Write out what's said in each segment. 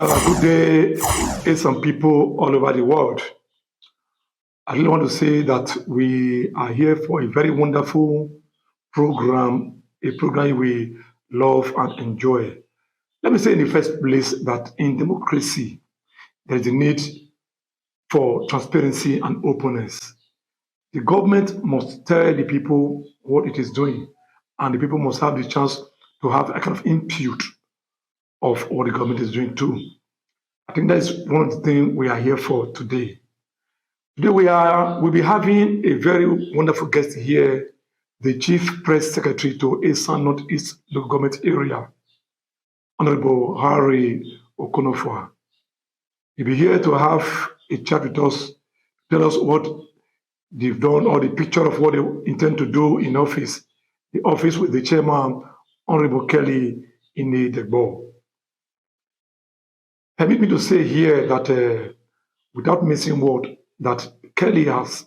Good day, Esan people all over the world. I really want to say that we are here for a very wonderful program, a program we love and enjoy. Let me say in the first place that in democracy, there is a need for transparency and openness. The government must tell the people what it is doing, and the people must have the chance to have a kind of input of what the government is doing too. I think that is one of the things we are here for today. Today we'll be having a very wonderful guest here, the Chief Press Secretary to Esan Northeast Local Government Area, Honorable Harry Okononfua. He'll be here to have a chat with us, tell us what they've done or the picture of what they intend to do in office, the office with the chairman, Honorable Kelly Inedegbo. Permit me to say here that without missing word, that Kelly has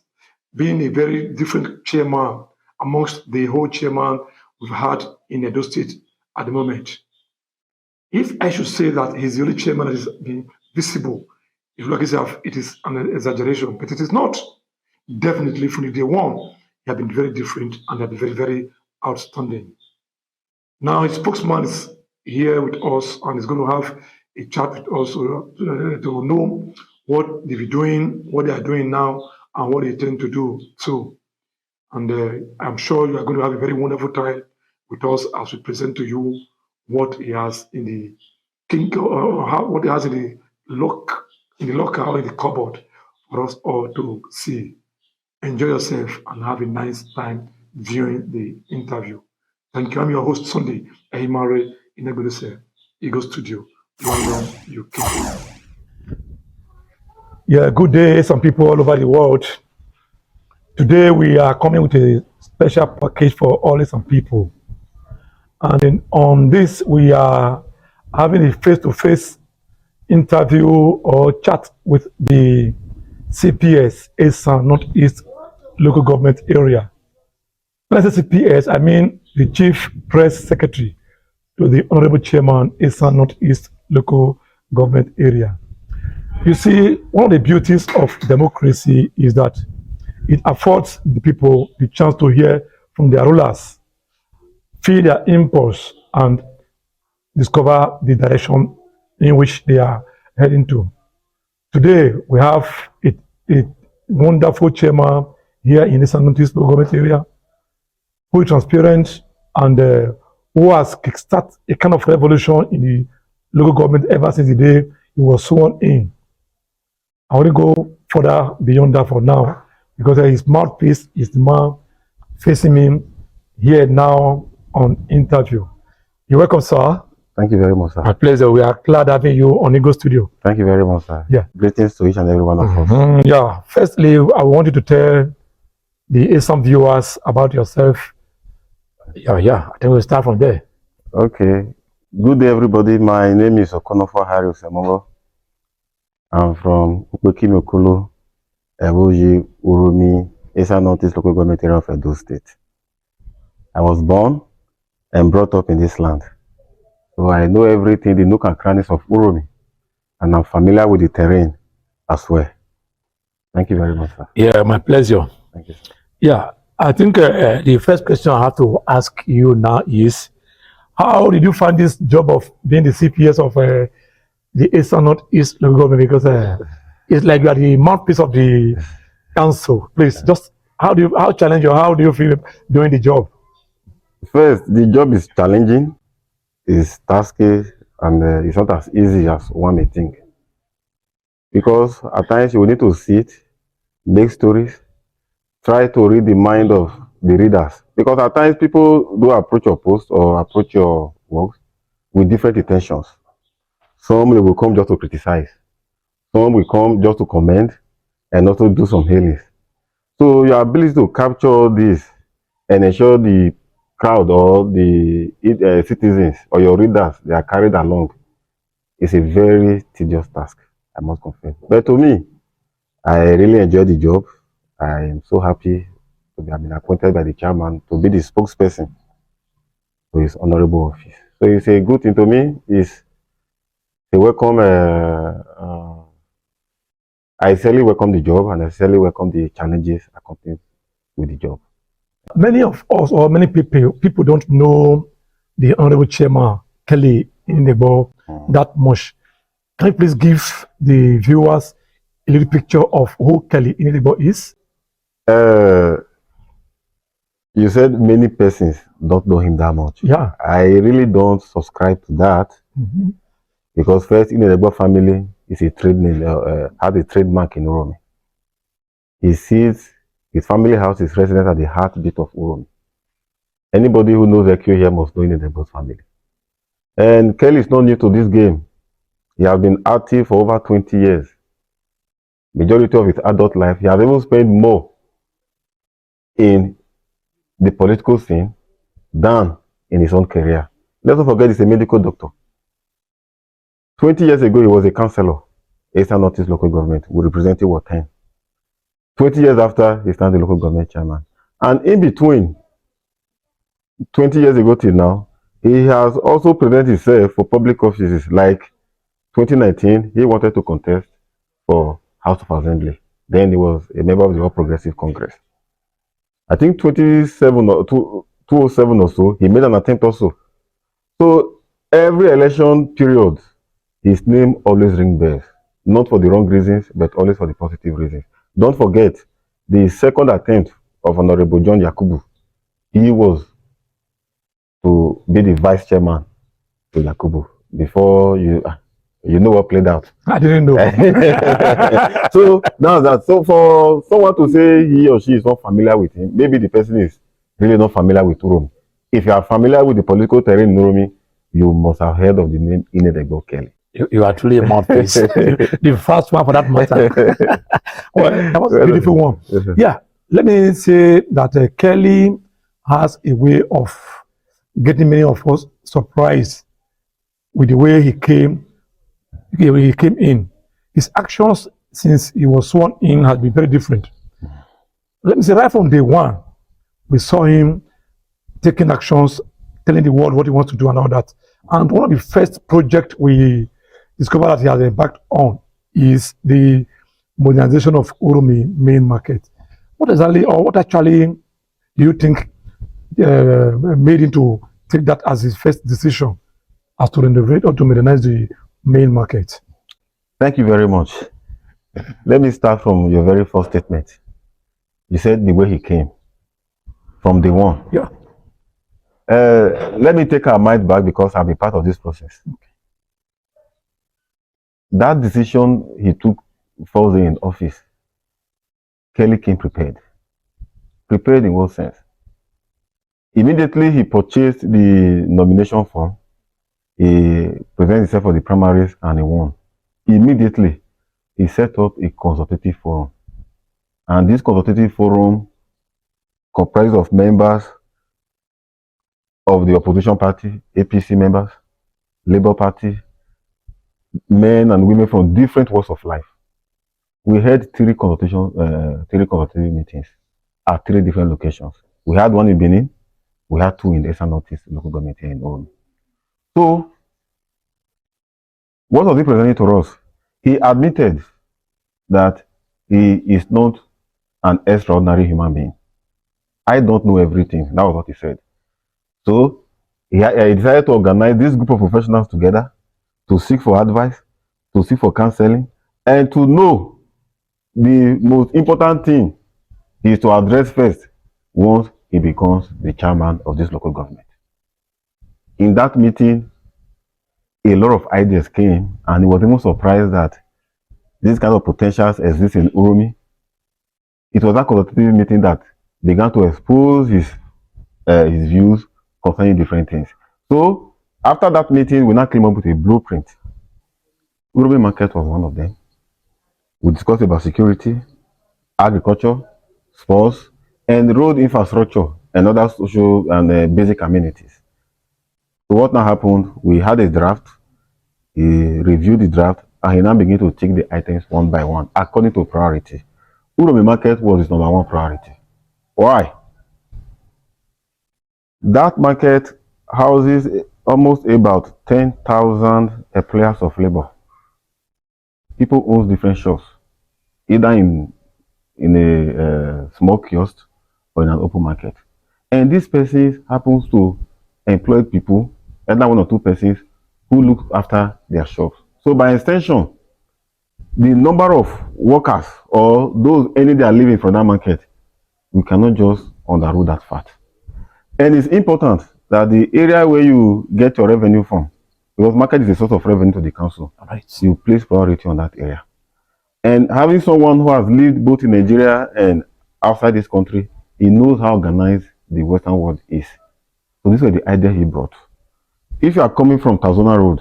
been a very different chairman amongst the whole chairman we've had in Edo State at the moment. If I should say that he's the only chairman that is being visible, if you look at it is an exaggeration, but it is not. Definitely from day one, he has been very different and has been very, very outstanding. Now his spokesman is here with us and is going to have a chat with us to know what they be doing, what they are doing now, and what they intend to do too. And I'm sure you are going to have a very wonderful time with us as we present to you what he has in the what he has in the locker or in the cupboard for us all to see. Enjoy yourself and have a nice time viewing the interview. Thank you. I'm your host Sunday Ehimare Inegudese, Eagle Studio, London, UK. Yeah, good day, some people all over the world. Today we are coming with a special package for all some people. And on this, we are having a face-to-face interview or chat with the CPS, Esan Northeast Local Government Area. When I say CPS, I mean the Chief Press Secretary to the Honorable Chairman, Esan Northeast Local Government Area. You see, one of the beauties of democracy is that it affords the people the chance to hear from their rulers, feel their impulse, and discover the direction in which they are heading to. Today, we have a wonderful chairman here in the Esan Northeast Local Government Area who is transparent and who has kickstarted a kind of revolution in the local government ever since the day he was sworn in. I want to go further beyond that for now because his mouthpiece is the man facing me here now on interview. You're welcome, sir. Thank you very much, sir. My pleasure. We are glad having you on Eagle Studio. Thank you very much, sir. Yeah. Greetings to each and every one of us. Yeah. Firstly, I want you to tell the Esan viewers about yourself. Yeah. I think we'll start from there. Okay. Good day, everybody. My name is Okononfua Harry Osemobor. I'm from Ukpekimokulu, Eboji, Urumi, Esan Northeast Local Government Area of Edo State. I was born and brought up in this land. So I know everything, the nook and crannies of Urumi, and I'm familiar with the terrain as well. Thank you very much, sir. Yeah, my pleasure. Thank you, sir. Yeah, I think the first question I have to ask you now is, how did you find this job of being the CPS of the Esan Northeast Local Government? Because it's like you are the mouthpiece of the council. Please, just how challenging or how do you feel doing the job? First, the job is challenging, it's tasky, and it's not as easy as one may think. Because at times you will need to sit, make stories, try to read the mind of the readers. Because at times people do approach your post or approach your works with different intentions. Some will come just to criticize. Some will come just to comment and also do some hailings. So your ability to capture this and ensure the crowd or the citizens or your readers they are carried along is a very tedious task, I must confess. But to me, I really enjoy the job. I am so happy to have been appointed by the chairman to be the spokesperson to his honorable office. So it's a good thing to me. It's They welcome. I sincerely welcome the job, and I sincerely welcome the challenges accompanied with the job. Many of us, or many people don't know the Honorable Chairman Kelly Inebo that much. Can you please give the viewers a little picture of who Kelly Inebo is? You said many persons don't know him that much. Yeah. I really don't subscribe to that because first, Inebo family is a trade name, has a trademark in Uromi. His family house is resident at the heartbeat of Uromi. Anybody who knows EQ here must know Inebo's family. And Kelly is not new to this game. He has been active for over 20 years. Majority of his adult life, he has even spent more in the political scene than in his own career. Let's not forget he's a medical doctor. 20 years ago, he was a councillor, Esan Northeast local government, who represented Ward 10. 20 years after, he started the local government chairman. And in between, 20 years ago till now, he has also presented himself for public offices. Like 2019, he wanted to contest for House of Assembly. Then he was a member of the All Progressive Congress. I think 2007 or so, he made an attempt also. So every election period, his name always rings bells. Not for the wrong reasons, but always for the positive reasons. Don't forget, the second attempt of Honorable John Yakubu, he was to be the vice chairman to Yakubu before you know what played out. I didn't know. So now that, so for someone to say he or she is not familiar with him, maybe the person is really not familiar with Uromi. If you are familiar with the political terrain in Uromi, you must have heard of the name Inedegbo Kelly. You are truly a mouthpiece. The first one for that matter. Well, that was a beautiful one. Yeah, let me say that Kelly has a way of getting many of us surprised with the way he came in. His actions since he was sworn in has been very different. Let me say right from day one, we saw him taking actions, telling the world what he wants to do and all that. And one of the first projects we discovered that he has embarked on is the modernization of Uromi main market. What actually do you think made him to take that as his first decision as to renovate or to modernize the main market? Thank you very much. Let me start from your very first statement. You said the way he came from day one. Yeah. Let me take our mind back because I'll be part of this process. Okay. That decision he took first day in office, Kelly came prepared. Prepared in what sense? Immediately he purchased the nomination form, he presented himself for the primaries and he won. Immediately he set up a consultative forum. And this consultative forum comprised of members of the opposition party, APC members, Labour Party, men and women from different walks of life. We had three consultative meetings at three different locations. We had one in Benin, we had two in Esan Northeast local government here in Oron. So, what was he presenting to us? He admitted that he is not an extraordinary human being. I don't know everything. That was what he said. So, he decided to organize this group of professionals together to seek for advice, to seek for counseling, and to know the most important thing is to address first once he becomes the chairman of this local government. In that meeting, a lot of ideas came, and he was even surprised that this kind of potentials exist in Uromi. It was that consultative meeting that began to expose his views concerning different things. So, after that meeting, we now came up with a blueprint. Uromi market was one of them. We discussed about security, agriculture, sports, and road infrastructure and other social and basic amenities. So what now happened? We had a draft, he reviewed the draft, and he now began to take the items one by one according to priority. Uromi market was his number one priority. Why? That market houses almost about 10,000 employers of labor. People own different shops, either in a small kiosk or in an open market. And this person happens to employ people, either one or two persons, who look after their shops. So by extension, the number of workers or those any they are living from that market, we cannot just underrule that fact. And it's important that the area where you get your revenue from, because market is a source of revenue to the council, Right. you place priority on that area. And having someone who has lived both in Nigeria and outside this country, he knows how organized the Western world is. So this was the idea he brought. If you are coming from Tazona Road,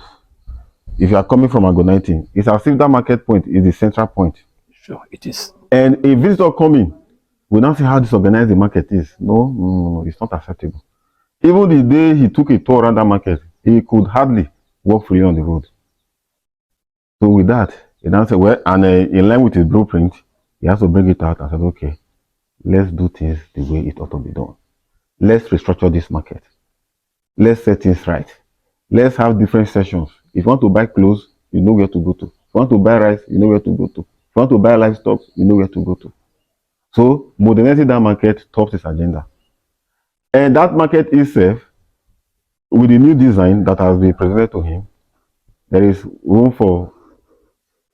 if you are coming from Ago19, it's as if that market point is the central point. Sure, it is. And a visitor coming will now see how disorganized the market is. No, it's not acceptable. Even the day he took a tour around that market, he could hardly walk freely on the road. So with that, he now said, well, and in line with his blueprint, he has to bring it out and said, okay, let's do things the way it ought to be done. Let's restructure this market. Let's set things right. Let's have different sessions. If you want to buy clothes, you know where to go to. If you want to buy rice, you know where to go to. If you want to buy livestock, you know where to go to. So modernizing that market tops his agenda. And that market itself, with the new design that has been presented to him, there is room for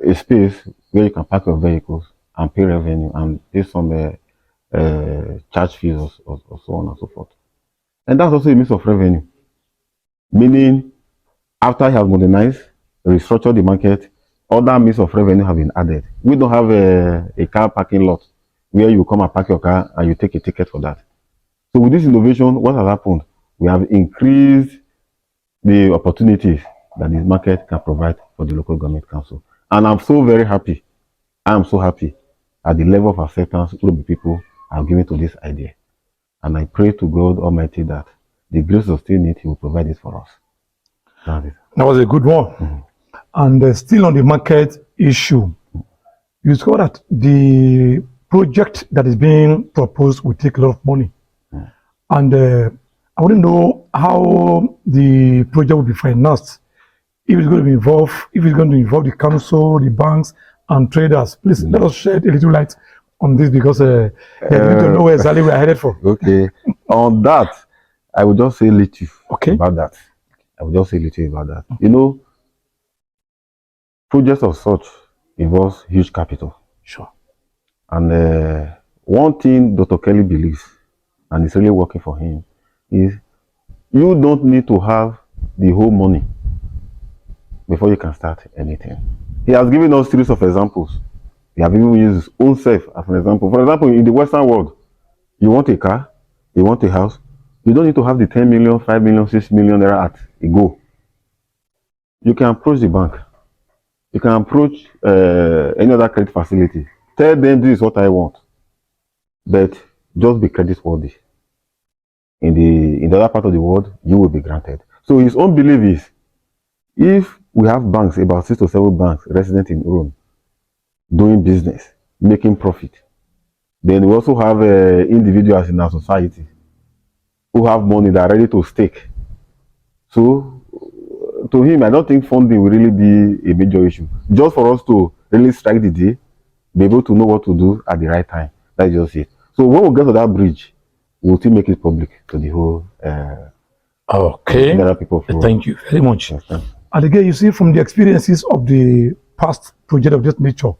a space where you can park your vehicles and pay revenue and pay some charge fees or so on and so forth. And that's also a means of revenue. Meaning, after he has modernized, restructured the market, other means of revenue have been added. We don't have a car parking lot where you come and park your car and you take a ticket for that. So with this innovation, what has happened? We have increased the opportunities that this market can provide for the local government council. And I'm so very happy. I'm so happy at the level of acceptance all the people have given to this idea. And I pray to God Almighty that the grace to sustain it, He will provide it for us. That's it. That was a good one. Mm-hmm. And still on the market issue, you saw that the project that is being proposed will take a lot of money. Mm. And I want to know how the project will be financed. If it's going to be involved, if it's going to involve the council, the banks, and traders. Please let us shed a little light on this because we need to know where exactly we are headed for. Okay. On that, I will just say little Okay. about that. I will just say little about that. You know, projects of such involves huge capital. Sure. And one thing Dr. Kelly believes, and it's really working for him, is you don't need to have the whole money before you can start anything. He has given us series of examples. He has even used his own self as an example. For example, in the Western world, you want a car, you want a house, you don't need to have the 10 million, 5 million, 6 million naira at a go. You can approach the bank. You can approach any other credit facility. Tell them this is what I want. But just be credit worthy. In the other part of the world, you will be granted. So his own belief is, if we have banks, about 6 to 7 banks resident in Rome, doing business, making profit, then we also have individuals in our society who have money that are ready to stake. So to him, I don't think funding will really be a major issue. Just for us to really strike the deal, be able to know what to do at the right time. That's just it. So when we get to that bridge, we'll still make it public to the whole okay. People. Thank you very much. Yes, and again, you see from the experiences of the past project of this nature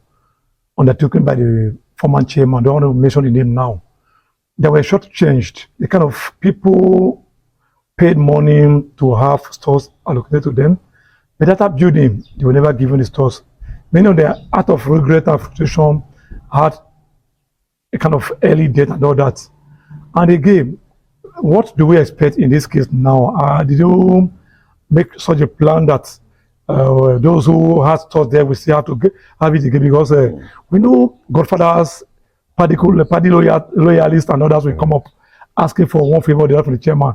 undertaken by the former chairman, I don't want to mention the name now, they were shortchanged. The kind of people paid money to have stores allocated to them, but after building, they were never given the stores. Many of them, out of regret and frustration, had a kind of early death and all that. And again, what do we expect in this case now? Did you make such a plan that those who had stores there will still have to have it again? Because we know Godfathers, party loyalists, and others will come up asking for one favor or the other from the chairman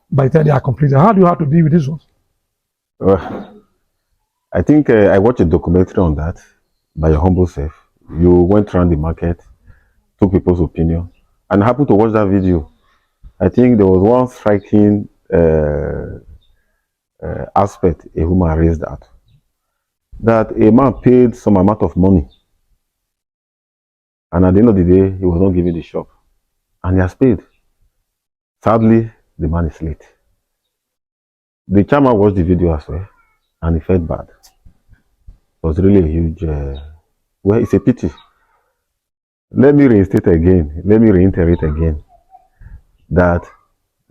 by the time they are completed. How do you have to deal with this one? I think I watched a documentary on that by your humble self. You went around the market, took people's opinion, and I happened to watch that video. I think there was one striking aspect a woman raised out. That a man paid some amount of money, and at the end of the day, he was not giving the shop, and he has paid. Sadly, the man is late. The chairman watched the video as well, and he felt bad. It was really a huge, well, it's a pity. Let me reiterate again that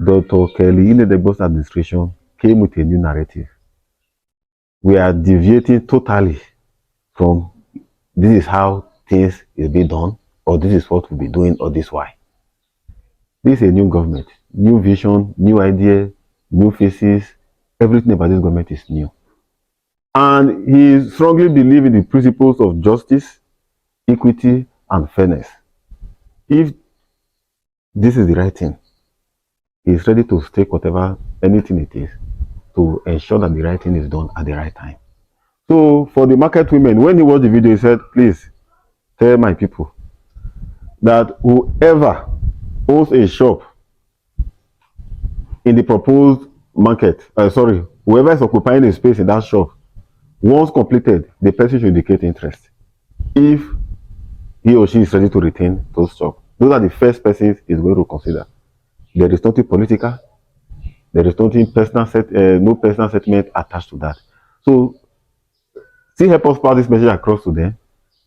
Dr. Kelly Inedegbo's administration came with a new narrative. We are deviating totally from this is how things is being done, or this is what we'll be doing, or this why. This is a new government, new vision, new idea, new faces. Everything about this government is new. And he strongly believes in the principles of justice, equity, and fairness. If this is the right thing, he is ready to stake anything it is to ensure that the right thing is done at the right time. So for the market women, when he watched the video, he said, please tell my people that whoever owns a shop in the proposed market, whoever is occupying a space in that shop, once completed, the person should indicate interest. If he or she is ready to retain those shops, those are the first persons is going to consider. There is nothing political. There is nothing no personal settlement attached to that. So, still help us pass this message across to them.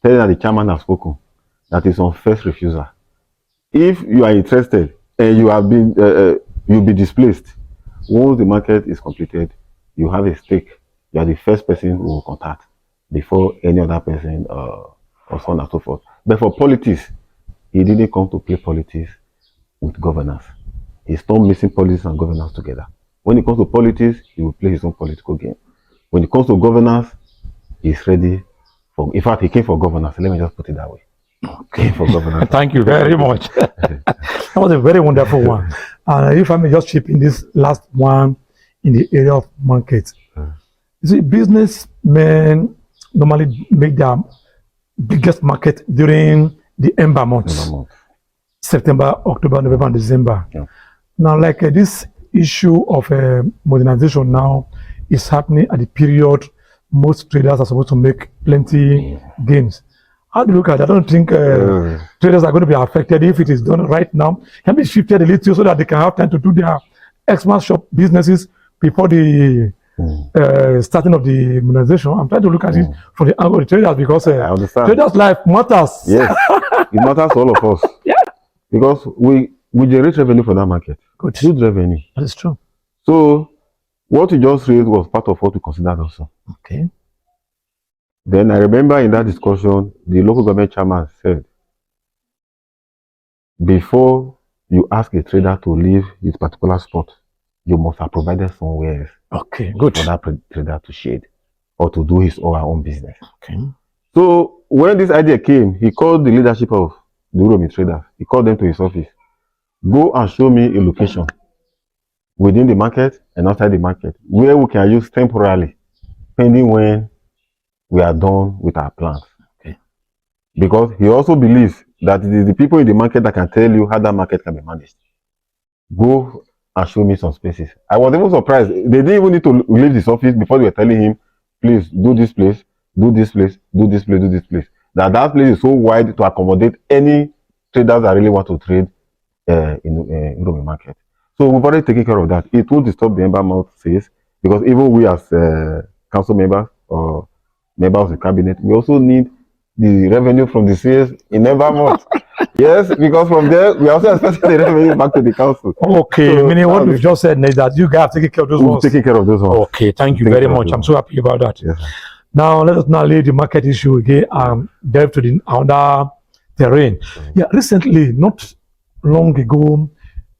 Tell them that the chairman has spoken. That is on first refusal. If you are interested and you have been, you'll be displaced. Once the market is completed, you have a stake. You are the first person who will contact before any other person or so on and so forth. But for politics, he didn't come to play politics with governance. He's not mixing politics and governance together. When it comes to politics, he will play his own political game. When it comes to governance, he's ready for. In fact, he came for governance. Let me just put it that way. Okay, for governance. Thank you very much. That was a very wonderful one. And if I may just chip in this last one in the area of market. You see, businessmen normally make their biggest market during the ember months. September, October, November, and December. Yeah. Now, like this issue of modernization now is happening at the period most traders are supposed to make plenty gains. How do you look at it? I don't think traders are going to be affected if it is done right now. Can be shifted a little so that they can have time to do their Xmas shop businesses before the starting of the modernization. I'm trying to look at it from the angle of the traders because traders' life matters. Yes, it matters to all of us. Yeah. Because we generate revenue from that market. Good revenue. That is true. So what you just raised was part of what we considered also. Okay. Then I remember in that discussion, the local government chairman said, before you ask a trader to leave his particular spot, you must have provided somewhere else. Okay, good. For that trader to shade or to do his or her own business. Okay. So when this idea came, he called the leadership of the Uromi traders. He called them to his office. Go and show me a location within the market and outside the market where we can use temporarily, pending when we are done with our plans. Okay. Because he also believes that it is the people in the market that can tell you how that market can be managed. Go and show me some spaces. I was even surprised. They didn't even need to leave this office before they were telling him, please do this place, do this place, do this place, do this place. That place is so wide to accommodate any traders that really want to trade in Uromi market. So we've already taken care of that. It won't disturb the ember month sales because even we as council members or members of the cabinet, we also need the revenue from the sales in ember month. Yes, because from there we also expect the revenue back to the council. Okay, so, meaning what we've just said is that you guys have taken care of those ones. Taking care of those ones. Okay, thank you very much. I'm so happy about that. Yes. Now let us now leave the market issue again and delve to the other terrain. Yeah, recently, not long ago,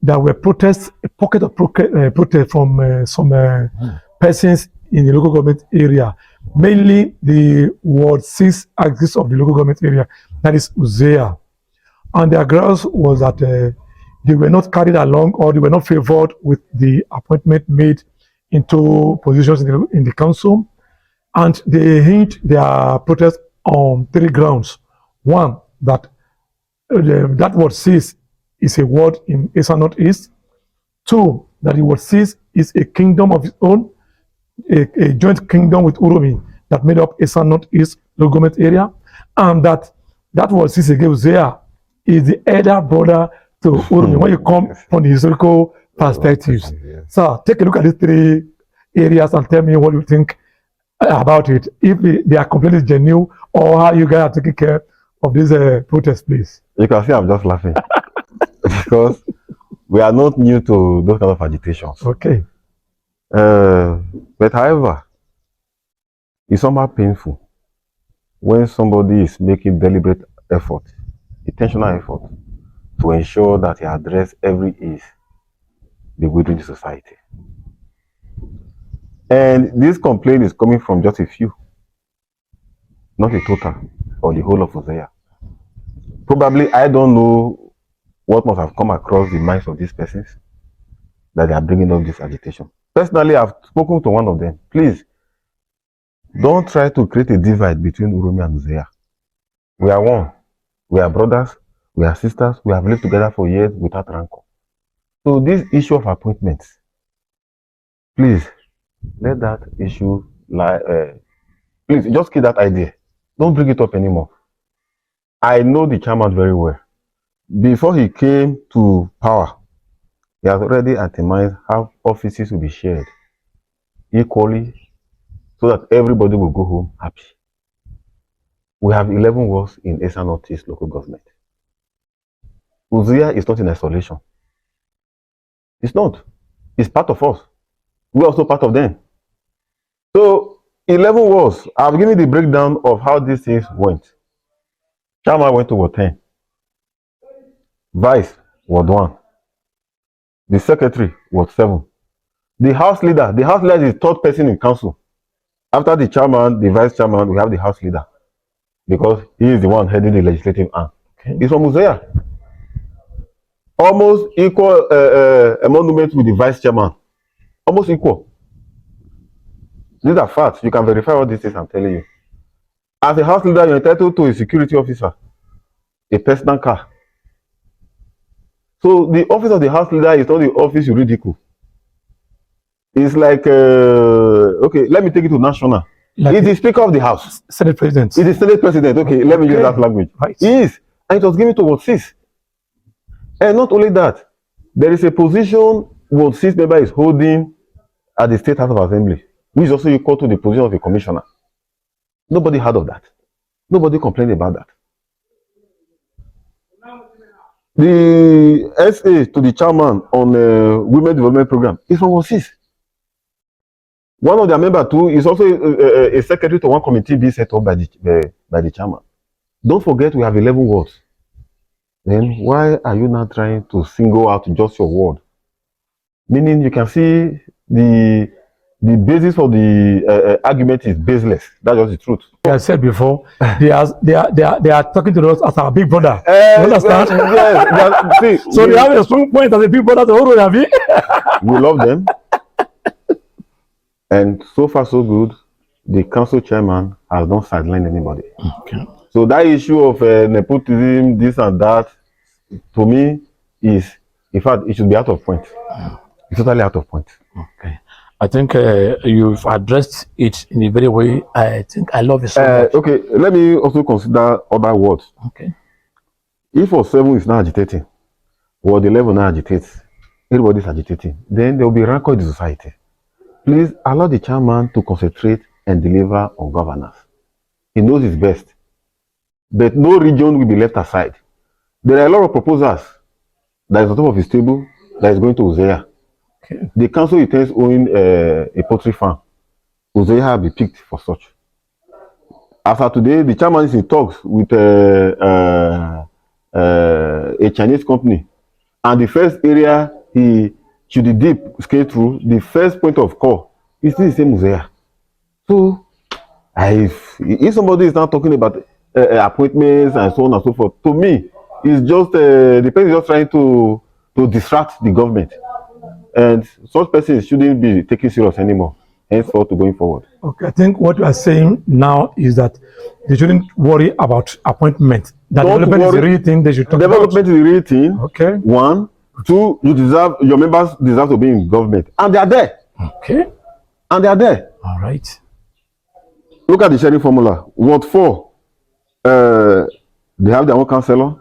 there were protests, a pocket of protest from some persons in the local government area, mainly the Ward 6 axis of the local government area, that is Uzea. And their grounds was that they were not carried along or they were not favored with the appointment made into positions in the council. And they hinged their protest on 3 grounds. One, that that Ward 6 is a ward in Esan Northeast. 2, that the Ward 6 is a kingdom of its own. a joint kingdom with Uromi that made up Esan Northeast local government area, and that was Sisege Uzea is the elder brother to Uromi when you come from the historical perspectives. Yes. So take a look at these three areas and tell me what you think about it. If they are completely genuine or how you guys are taking care of this protest, please. You can see I'm just laughing because we are not new to those kind of agitations. Okay. But however, it's somehow painful when somebody is making deliberate effort, intentional effort, to ensure that he address every issue bewildering the society. And this complaint is coming from just a few, not a total or the whole of Hosea. Probably, I don't know what must have come across the minds of these persons that they are bringing up this agitation. Personally, I've spoken to one of them. Please, don't try to create a divide between Uromi and Hosea. We are one. We are brothers. We are sisters. We have lived together for years without rancor. So this issue of appointments, please, let that issue lie. Please, just keep that idea. Don't bring it up anymore. I know the chairman very well. Before he came to power, he has already itemized how offices will be shared equally so that everybody will go home happy. We have 11 wards in Esan Northeast local government. Hosea is not in isolation. It's not. It's part of us. We're also part of them. So 11 wards. I've given the breakdown of how these things went. Chairman went to Ward 10. Vice, Ward 1. The secretary, Ward 7. The house leader is the third person in council. After the chairman, the vice chairman, we have the house leader. Because he is the one heading the legislative arm. Okay. He's from Hosea. Almost equal emolument with the vice chairman. Almost equal. These are facts. You can verify all these things I'm telling you. As a house leader, you're entitled to a security officer, a personal car. So the office of the house leader is not the office you ridicule. It's like, okay, let me take it to national. Like it's the Speaker of the House. Senate President. It's the Senate President. Okay, let me use that language. Right. He is. And it was given to Ward 6. And not only that, there is a position Ward 6 member is holding at the State House of Assembly, which is also equal to the position of a commissioner. Nobody heard of that. Nobody complained about that. The SA to the chairman on Women Development Program is from Ward 6. One of their members too is also a secretary to one committee being set up by the chairman. Don't forget we have 11 wards. Then why are you not trying to single out just your ward? Meaning you can see the basis for the argument is baseless. That's just the truth. Like I said before, they are talking to us as our big brother. You understand? Yes. So they have a strong point as a big brother to Oroyavi. We love them. And so far so good, the council chairman has not sidelined anybody. Okay. So that issue of nepotism, this and that, to me is, in fact, it should be out of point. It's totally out of point. Okay. I think you've addressed it in a very way. I think I love it so much. Okay, let me also consider other words. Okay. If Ward 7 is not agitating, Ward 11 now agitates, everybody is agitating, then there will be rancor in the society. Please allow the chairman to concentrate and deliver on governance. He knows his best. But no region will be left aside. There are a lot of proposals that is on top of his table that is going to Hosea. Okay. The council intends owning a poultry farm. Hosea will be picked for such. As of today, the chairman is in talks with a Chinese company. And the first area he should deep scale through, the first point of call is still the same Hosea. So, if somebody is not talking about appointments and so on and so forth, to me, it's just the person is just trying to distract the government. And such persons shouldn't be taken serious anymore, henceforth to going forward. Okay, I think what you are saying now is that they shouldn't worry about appointment. That development is the real thing they should talk about. Development is the real thing. Okay. 1, 2, your members deserve to be in government. And they are there. Okay. And they are there. All right. Look at the sharing formula. Ward 4, they have their own counselor,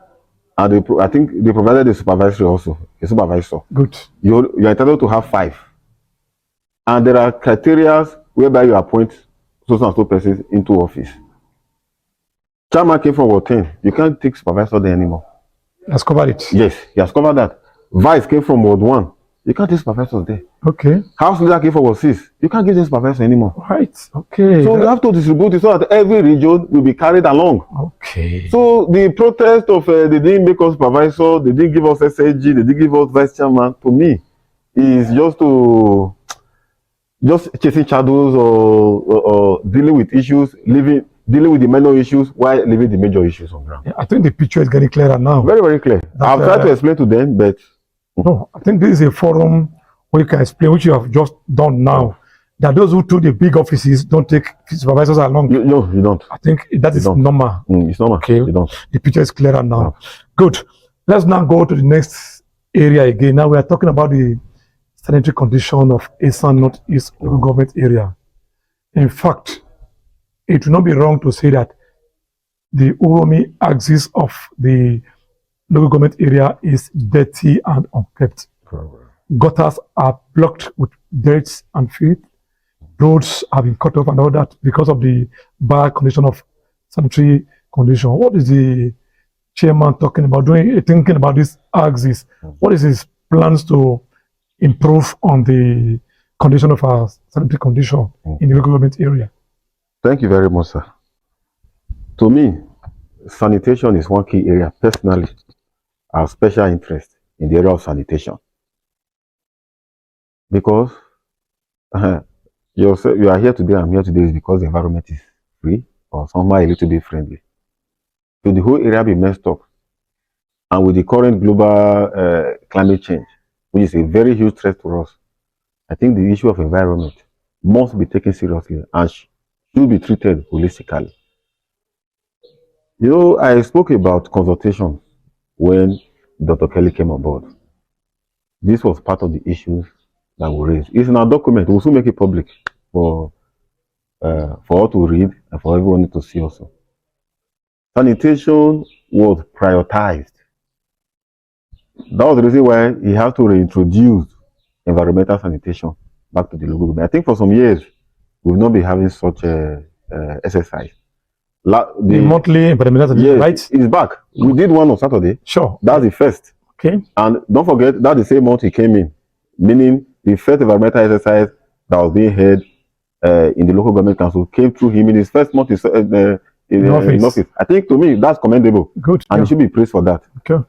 and I think they provided a supervisory also, a supervisor. Good. You're entitled to have 5. And there are criteria whereby you appoint so and so persons into office. Chairman came from Ward 10. You can't take supervisor there anymore. Has covered it. Yes, he has covered that. Vice came from Ward 1. You can't take supervisors there. Okay. House leader came from Ward 6. You can't give them supervisor anymore. Right. Okay. So you have to distribute it so that every region will be carried along. Okay. So the protest of they didn't make us supervisor, they didn't give us SAG, they didn't give us vice chairman, to me, is just chasing shadows or dealing with issues, dealing with the minor issues while leaving the major issues on ground. Yeah, I think the picture is getting clearer now. Very, very clear. I've tried to explain to them, but no, I think this is a forum where you can explain what you have just done now. That those who took the big offices don't take supervisors along. No, you don't. I think that is normal. It's normal. Okay. You don't. The picture is clearer now. No. Good. Let's now go to the next area again. Now we are talking about the sanitary condition of Esan Northeast local government area. In fact, it will not be wrong to say that the Uromi axis of the local government area is dirty and unkept. Gutters are blocked with dirt and filth. Roads have been cut off and all that because of the bad condition of sanitary condition. What is the chairman talking about, thinking about this axis? What is his plans to improve on the condition of our sanitary condition in the local government area? Thank you very much, sir. To me, sanitation is one key area. Personally, I have special interest in the area of sanitation. Because you are here today, I'm here today is because the environment is free or somehow a little bit friendly. So the whole area be messed up. And with the current global climate change, which is a very huge threat to us, I think the issue of environment must be taken seriously and should be treated holistically. You know, I spoke about consultation when Dr. Kelly came on board. This was part of the issues that we raised. It's in our document. We'll soon make it public for all to read and for everyone to see also. Sanitation was prioritized. That was the reason why he had to reintroduce environmental sanitation back to the local government. I think for some years, we've not been having such exercise. The monthly environmental sanitation, right? It's back. We did one on Saturday. Sure. That's the first. Okay. And don't forget, that's the same month he came in, meaning the first environmental exercise that was being held in the local government council came through him in his first month in office. I think to me, that's commendable. Good. And he should be praised for that. Okay.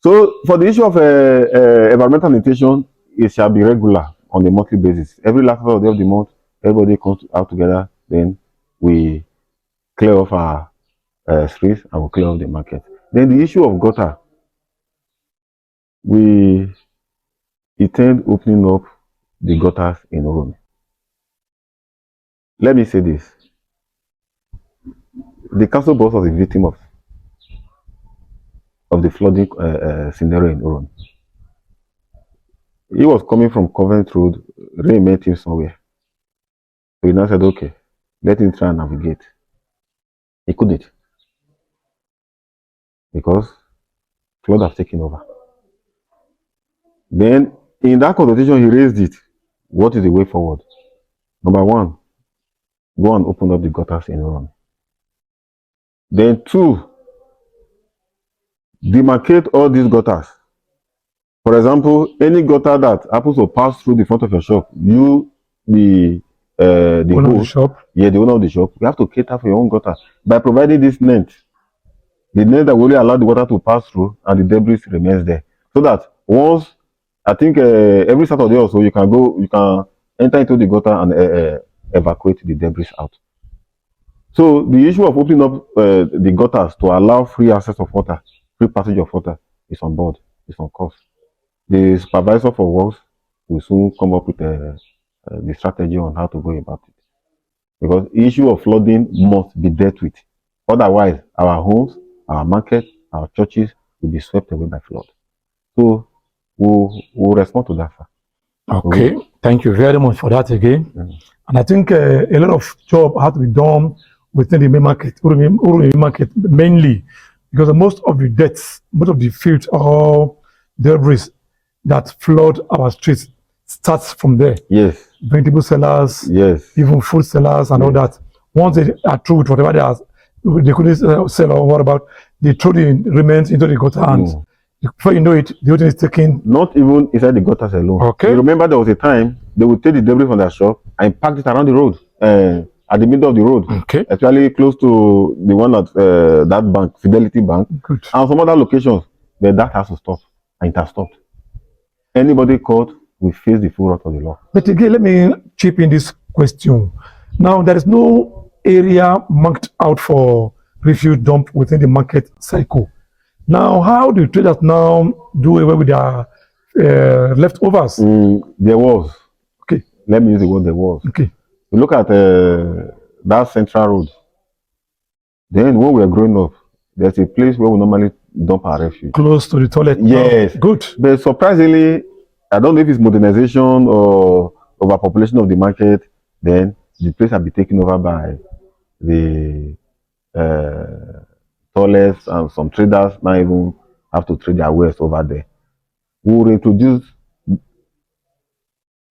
So for the issue of environmental sanitation, it shall be regular on a monthly basis. Every last Saturday of the month, everybody comes out together, then we clear off our streets and we clear off the market. Then the issue of gutter, we intend opening up the gutters in Uromi. Let me say this. The council boss was a victim of the flooding scenario in Uromi. He was coming from Covent Road, rain met him somewhere. So he now said, okay, let him try and navigate. He couldn't. Because flood has taken over. Then, in that consultation, he raised it. What is the way forward? Number one, go and open up the gutters in Uromi. Then 2, demarcate all these gutters. For example, any gutter that happens to pass through the front of your shop, you, the owner of the shop. Yeah, the owner of the shop, you have to cater for your own gutter by providing this net. The net that will only allow the water to pass through and the debris remains there. So that once, I think every Saturday or so, you can enter into the gutter and evacuate the debris out. So the issue of opening up the gutters to allow free access of water, free passage of water is on board, it's on course. The supervisor for works will soon come up with the strategy on how to go about it. Because the issue of flooding must be dealt with. Otherwise, our homes, our market, our churches will be swept away by flood. So we'll respond to that, sir. Okay. Thank you very much for that again. Mm. And I think a lot of job has to be done within the main market, Urumi market mainly, because most of the debts, most of the fields or debris that flood our streets starts from there. Yes. Vegetable sellers, Yes. even food sellers and all that. Once they are through with whatever they couldn't sell or what about, they throw the remains into the gutter and before you know it, the whole thing is taken. Not even inside the gutters alone. Okay. You remember there was a time they would take the debris from their shop and pack it around the road, at the middle of the road. Okay. Actually close to the one at that bank, Fidelity Bank, Good. and some other locations. But that has to stop, and it has stopped. Anybody caught will face the full wrath of the law. But again, let me chip in this question. Now, there is no area marked out for refuse dump within the market cycle. Now, how do traders now do away with their leftovers? There was. Okay. Let me use the word there was. Okay. You look at that central road. Then when we were growing up, there's a place where we normally dump our refuse. Close to the toilet. Yes. Oh, good. But surprisingly, I don't know if it's modernization or overpopulation of the market, then the place will be taken over by the toilets, and some traders now even have to trade their wares over there. We will introduce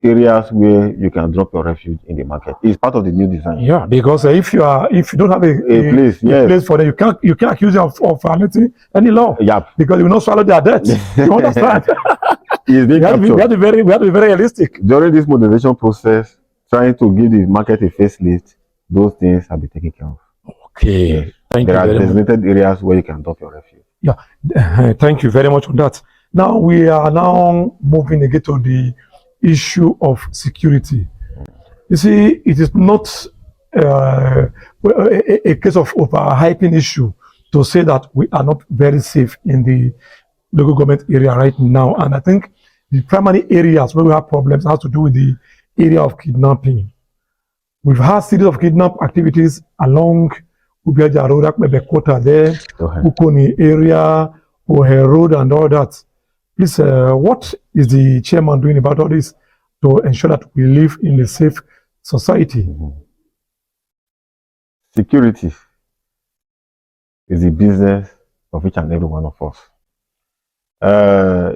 areas where you can drop your refuge in the market. It's part of the new design. Yeah, because if you don't have a place, yes, place for them, you can't accuse them of violating any law. Yep. Because you will not swallow their debt. You understand? We have to be very realistic. During this modernization process, trying to give the market a facelift, those things have been taken care of. Okay. Yes. Thank there you are very designated much. areas where you can dump your refuge. Yeah. Thank you very much on that. Now we are now moving again to the issue of security. You see, it is not a case of overhyping issue to say that we are not very safe in the local government area right now. And I think the primary areas where we have problems has to do with the area of kidnapping. We've had series of kidnap activities along Ubiaja Road, Akmebe Quarter there, Ukoni area, Ohe Road and all that. Please, what is the chairman doing about all this to ensure that we live in a safe society? Security is the business of each and every one of us.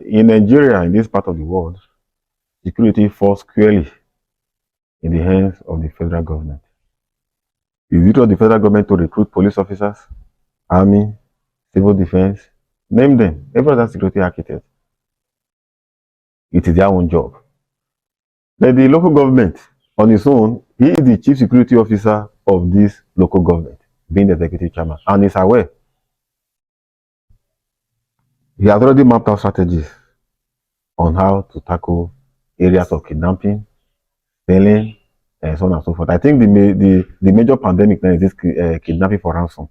In Nigeria, in this part of the world, security falls squarely in the hands of the federal government. The duty of the federal government to recruit police officers, army, civil defense, name them, every other security architect. It is their own job. But the local government, on its own, he is the chief security officer of this local government, being the executive chairman, and is aware. He has already mapped out strategies on how to tackle areas of kidnapping, stealing, and so on and so forth. I think the major pandemic now is this kidnapping for ransom,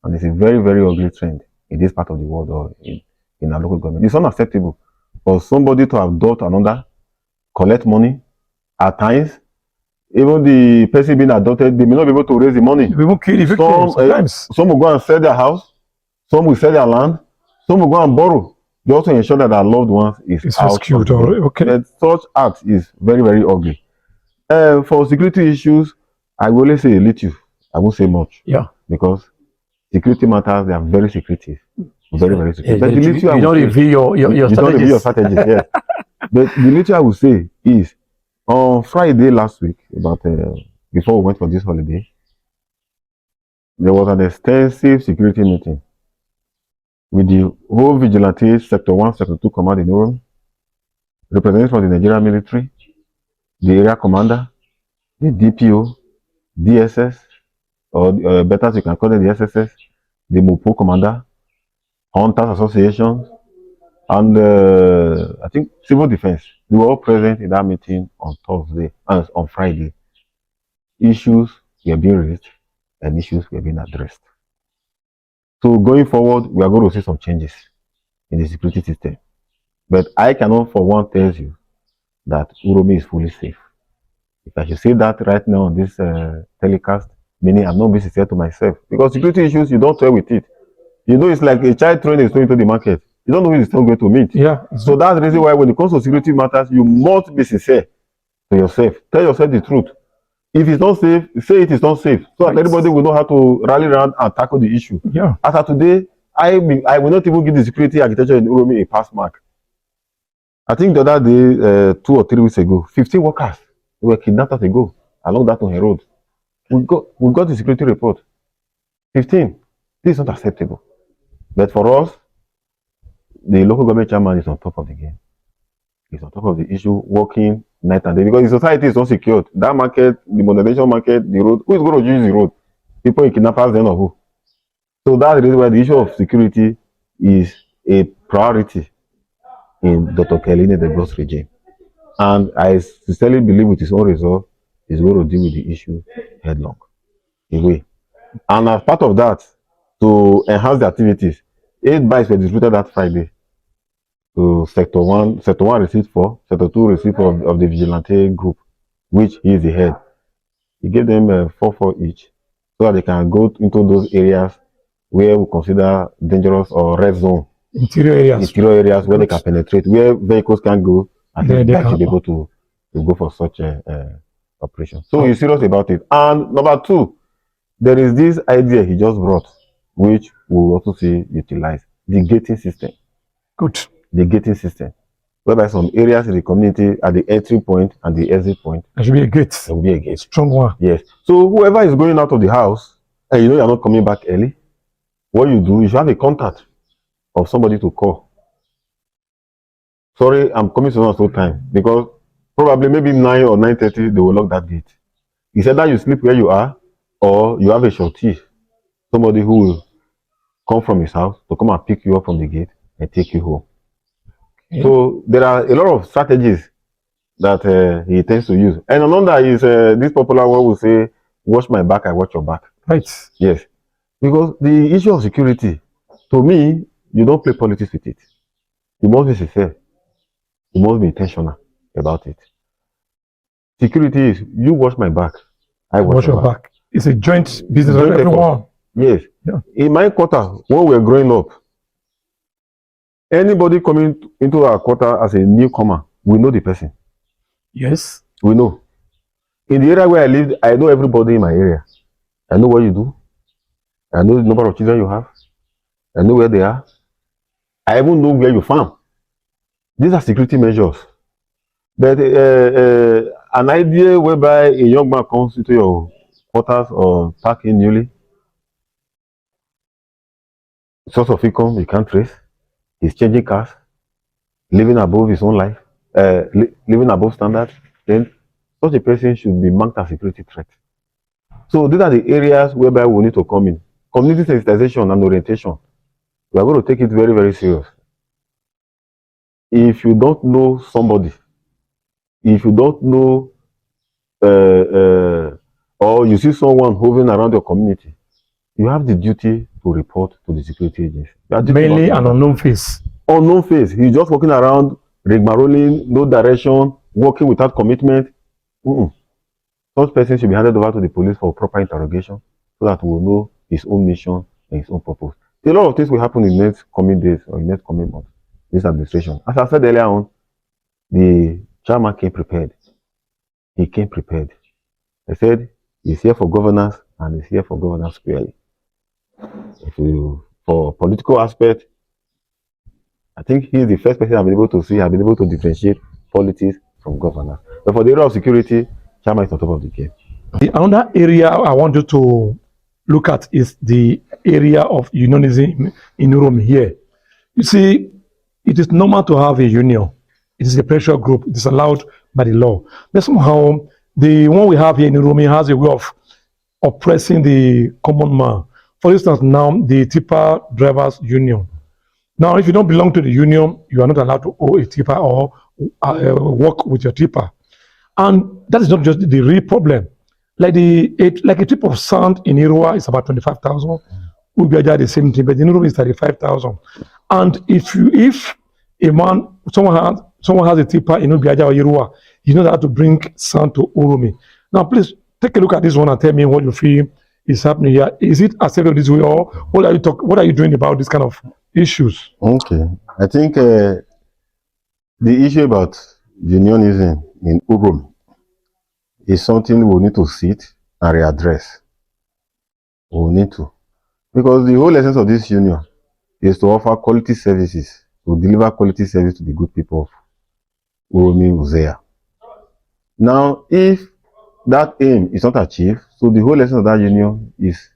and it's a very, very ugly trend in this part of the world or in our local government. It's unacceptable for somebody to abduct another, collect money. At times, even the person being adopted, they may not be able to raise the money. We won't kill the victims sometimes. Some will go and sell their house, some will sell their land, some will go and borrow. They also ensure that their loved ones is rescued. Okay. But such act is very, very ugly. For security issues, I will only say a little. I won't say much. Yeah. Because security matters, they are very secretive. Very, very secretive. But the you don't reveal your strategies. You don't reveal your strategies, yes. But the little I will say is, on Friday last week, about before we went for this holiday, there was an extensive security meeting with the whole vigilante Sector 1, Sector 2 command in Urum, representatives from the Nigerian military, the area commander, the DPO, DSS, or better you can call it the SSS, the MOPO commander, Hunters Association, and I think civil defense. They were all present in that meeting on Thursday and on Friday. Issues were being raised and issues were being addressed. So going forward, we are going to see some changes in the security system. But I cannot for one tell you that Uromi is fully safe. If I should say that right now on this telecast, meaning I'm not being sincere to myself. Because security issues, you don't toy with it. You know, it's like a child throwing a stone into the market. You don't know who is still going to meet. Yeah. So that's the reason why when it comes to security matters, you must be sincere. to yourself. Tell yourself the truth. If it's not safe, say it is not safe, so that everybody will know how to rally around and tackle the issue. Yeah. As of today, I will not even give the security architecture in Uromi a pass mark. I think the other day, 2 or 3 weeks ago, 15 workers were kidnapped as they go along that on road. We got the security report. 15. This is not acceptable. But for us, the local government chairman is on top of the game. He's on top of the issue, working night and day, because the society is not secured. That market, the modernization market, the road, who is going to use the road? People in kidnappers, then or who? So that's the reason why the issue of security is a priority in Dr. Kelly the Boss regime. And I sincerely believe with his own resolve, he's going to deal with the issue headlong. Anyway. And as part of that, to enhance the activities, 8 bikes were distributed that Friday. So Sector 1 received 4, Sector 2 received 4 of the vigilante group, which he is the head. He gave them 4 each, so that they can go into those areas where we consider dangerous or red zone. Interior areas where they can penetrate, where vehicles can go, and they should be able to go for such a operation. So he's serious about it. And number 2, there is this idea he just brought, which we will also see utilized, the gating system. Good. The gating system, whereby some areas in the community at the entry point and the exit point, there should be a gate. There will be a gate. Strong one. Yes. So whoever is going out of the house, and you know you're not coming back early, what you do, you should have a contact of somebody to call. Sorry, I'm coming to no time, because probably maybe 9 or 9:30 they will lock that gate. It's either you sleep where you are, or you have a shorty, somebody who will come from his house to come and pick you up from the gate and take you home. Okay. So there are a lot of strategies that he tends to use. And another is this popular one will say, watch my back, I watch your back. Right. Yes. Because the issue of security, to me, you don't play politics with it. You must be sincere. You must be intentional about it. Security is, you watch my back, I watch your back. It's a joint business of everyone. Yes. Yeah. In my quarter, when we were growing up, anybody coming into our quarter as a newcomer, we know the person. Yes. We know. In the area where I lived, I know everybody in my area. I know what you do. I know the number of children you have. I know where they are. I even know where you farm. These are security measures. But an idea whereby a young man comes into your quarters or parking newly, source of income you can't trace, he's changing cars, living above his own life, living above standard, then such a person should be marked as a security threat. So these are the areas whereby we need to come in. Community sensitization and orientation. We are going to take it very, very serious. If you don't know somebody, if you don't know or you see someone hovering around your community, you have the duty to report to the security agency. Mainly an unknown face. Unknown face. He's just walking around, rigmaroling, no direction, walking without commitment. Such person should be handed over to the police for proper interrogation, so that we will know his own mission and his own purpose. A lot of things will happen in the next coming days or in the next coming months. This administration, as I said earlier on, the chairman came prepared. He came prepared. I said he's here for governance and he's here for governance squarely. For political aspect, I think he's the first person I've been able to see, I've been able to differentiate politics from governance. But for the area of security, chairman is on top of the game. The another area I want you to look at is the area of unionism in Rome here. You see, it is normal to have a union. It is a pressure group. It is allowed by the law. But somehow, the one we have here in Rome has a way of oppressing the common man. For instance, now the tipper drivers union. Now, if you don't belong to the union, you are not allowed to owe a tipper or work with your tipper. And that is not just the real problem. Like a tip of sand in Irua is about 25,000. Ubiaja the same thing, but in Irua is 35,000. And if someone has a tipper in Ubiaja or Irua, you know how to bring sand to Urumi. Now, please take a look at this one and tell me what you feel is happening here. Is it acceptable this way, or what are you doing about this kind of issues? Okay, I think the issue about unionism in Urumi is something we need to sit and readdress. We need to. Because the whole essence of this union is to offer quality services, to deliver quality service to the good people of Uromi Uzea. Now, if that aim is not achieved, so the whole essence of that union is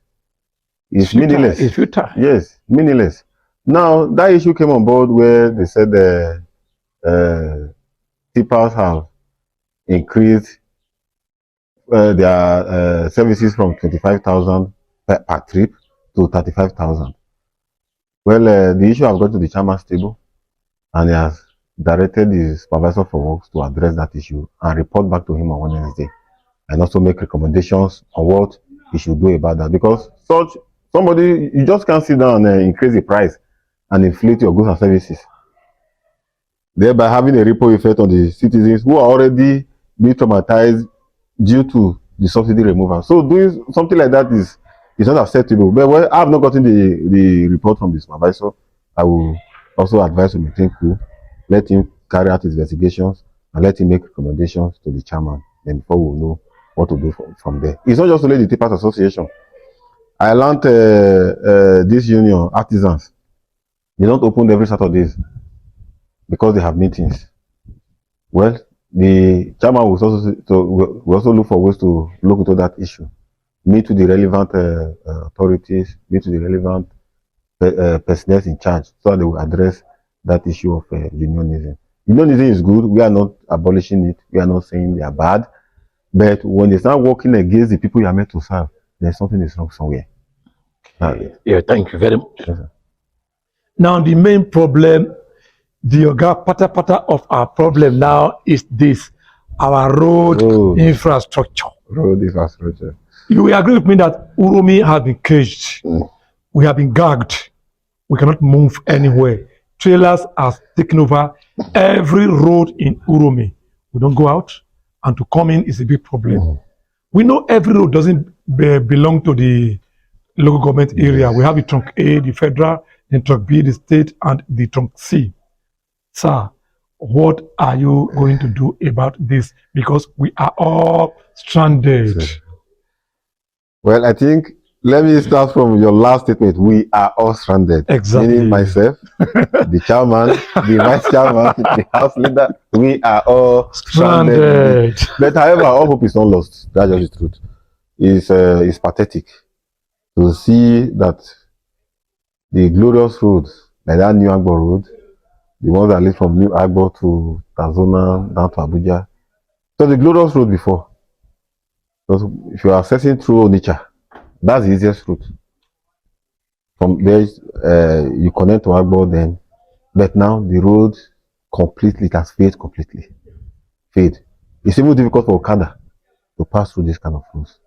meaninless. It's futile. Yes, meaningless. Now, that issue came on board where they said tippers have increased their services from 25,000 per trip to 35,000. Well, the issue has gone to the chairman's table, and he has directed the supervisor for works to address that issue and report back to him on Wednesday, and also make recommendations on what he should do about that. Because somebody, you just can't sit down and increase the price and inflate your goods and services, thereby having a ripple effect on the citizens who are already being traumatized due to the subsidy removal. So doing something like that is not acceptable. But when I have not gotten the report from the supervisor, I will also advise him to think cool, let him carry out his investigations, and let him make recommendations to the chairman. Then before we know what to do from there. It's not just only the Tippers Association. I learned this union, artisans, they don't open every Saturdays because they have meetings. Well, the chairman will also look for ways to look into that issue, meet with the relevant authorities, meet with the relevant personnel in charge, so that they will address that issue of unionism. Unionism is good. We are not abolishing it. We are not saying they are bad. But when they start working against the people you are meant to serve, there's something is wrong somewhere. Yeah, thank you very much. Yes, now, the main problem, the pata of our problem now is this, our road infrastructure. Road infrastructure. You will agree with me that Uromi has been caged. We have been gagged. We cannot move anywhere. Trailers have taken over every road in Uromi. We don't go out, and to come in is a big problem. We know every road doesn't belong to the local government area. We have the trunk A, the federal, the trunk B, the state, and the trunk C. Sir, what are you going to do about this? Because we are all stranded. Well, I think, let me start from your last statement. We are all stranded. Exactly. Meaning myself, the chairman, the vice chairman, the house leader, we are all stranded. But however, all hope is not lost. That's just the truth. It's pathetic to see that the glorious roads, like that New Agbo road, the ones that lead from New Agbo to Tanzania down to Abuja. So the glorious road before. So if you are accessing through Onitsha, that's the easiest route. From there, you connect to Agbo then. But now the road completely, it has failed completely. Failed. It's even difficult for Okada to pass through this kind of roads.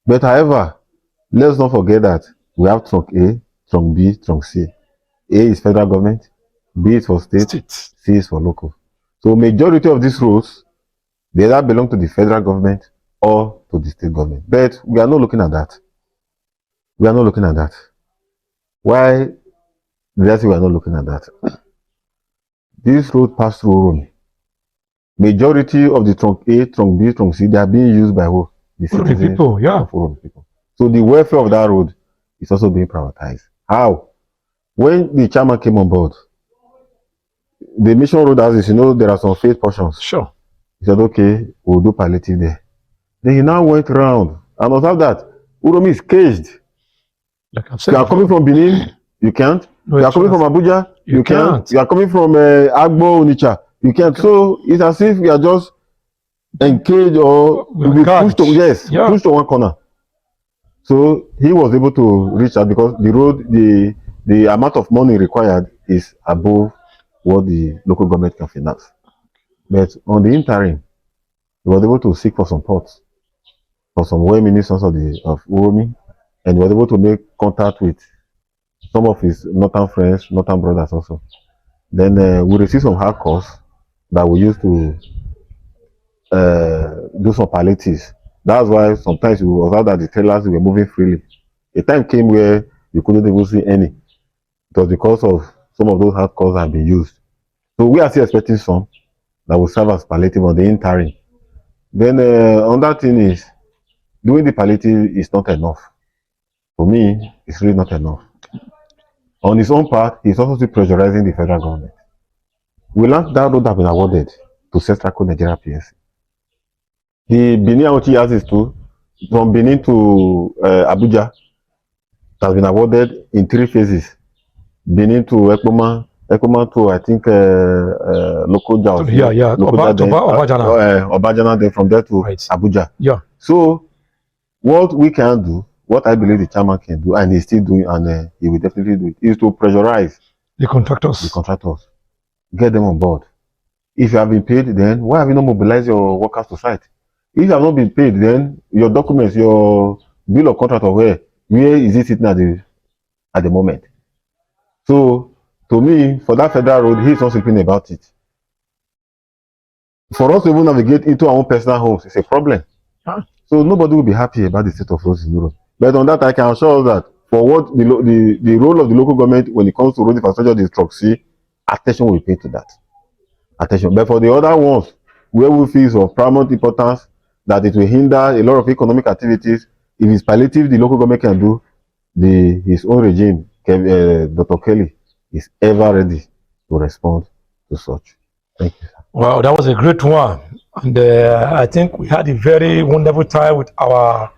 But however, let's not forget that we have trunk A, trunk B, trunk C. A is federal government, B is for state, C is for local. So majority of these roads, they either belong to the federal government or to the state government. But we are not looking at that. We are not looking at that. Why did I say we are not looking at that? This road pass through Uromi. Majority of the trunk A, trunk B, trunk C, they are being used by who? The citizens people, yeah. of Uromi people. So the welfare of that road is also being privatized. How? When the chairman came on board, the mission road has this, there are some faith portions. Sure. He said, okay, we'll do palliative there. Then he now went round and observed that Uromi is caged. Like I've said, you are coming from Benin, you can't. No, you are coming from Abuja, you can't. You are coming from Agbo, Onitsha, you can't. So it's as if we are just engaged or we pushed to, pushed to one corner. So he was able to reach that because the road, the amount of money required is above what the local government can finance. But on the interim, he was able to seek for support for some well-ministers of Uromi, and he was able to make contact with some of his northern friends, northern brothers also. Then we received some hard costs that we used to do some palliatives. That's why sometimes you observe that the trailers were moving freely. A time came where you couldn't even see any. It was because of some of those hard costs have been used. So we are still expecting some that will serve as palliative on the interim. Then another thing is, doing the palliative is not enough. For me, it's really not enough. On his own part, he's also still pressurizing the federal government. We learned that road have been awarded to Central Nigeria PSC. The Benin Auchi has is too, from Benin to Abuja, it has been awarded in 3 phases. Benin to Ekpoma to, I think, Lokoja. Yeah. Obajana, then from there to Abuja. Yeah. So, what we can do, what I believe the chairman can do, and he's still doing, and he will definitely do it, is to pressurize the contractors. Get them on board. If you have been paid, then why have you not mobilized your workers to site? If you have not been paid, then your documents, your bill of contract, or where is it sitting at the moment? So, to me, for that federal road, he's not sleeping about it. For us to even navigate into our own personal homes, it's a problem. Huh? So nobody will be happy about the state of roads in Europe. But on that, I can assure us that for what the role of the local government when it comes to road infrastructure, the Struct C, attention will be paid to that. Attention. But for the other ones, where we feel of paramount importance, that it will hinder a lot of economic activities, if it's palliative, the local government can do, his own regime, Dr. Kelly, is ever ready to respond to such. Thank you, sir. Wow, that was a great one. And I think we had a very wonderful time with our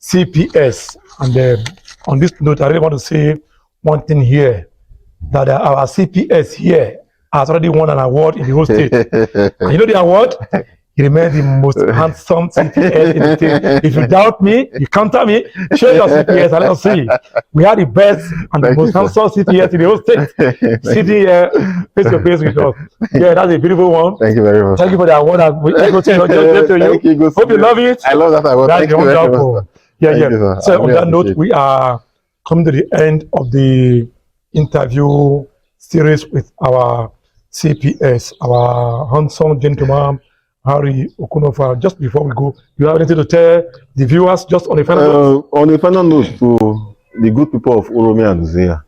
CPS. And on this note, I really want to say one thing here, that our CPS here has already won an award in the whole state. And you know the award? He remains the most handsome CPS in the state. If you doubt me, you counter me, show your CPS and let's see. We are the best and the most handsome CPS in the whole state. Sitting here face to face with us. Yeah, that's a beautiful one. Thank you very much. Thank you for the award. Thank you. Hope you love it. I love that award. That's wonderful. Yeah. So on that note, we are coming to the end of the interview series with our CPS, our handsome gentleman, Harry Okononfua. Just before we go, you have anything to tell the viewers just on a final note? On a final note, to the good people of Oromia and Uzea,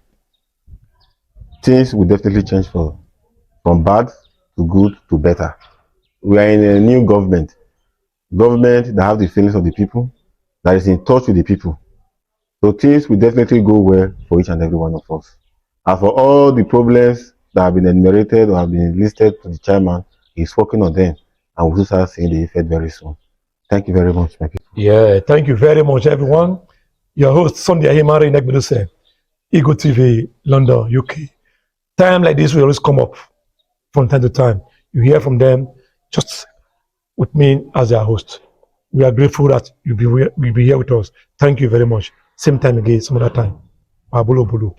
things will definitely change from bad to good to better. We are in a new government that have the feelings of the people, that is in touch with the people. So things will definitely go well for each and every one of us. And for all the problems that have been enumerated or have been listed to the chairman, he's working on them. And we'll start seeing the effect very soon. Thank you very much, my people. Yeah, thank you very much, everyone. Your host, Sunday Ahimari Negbeduse, Ego TV, London, UK. Time like this will always come up from time to time. You hear from them just with me as their host. We are grateful that you'll be here with us. Thank you very much. Same time again, some other time. Bulu.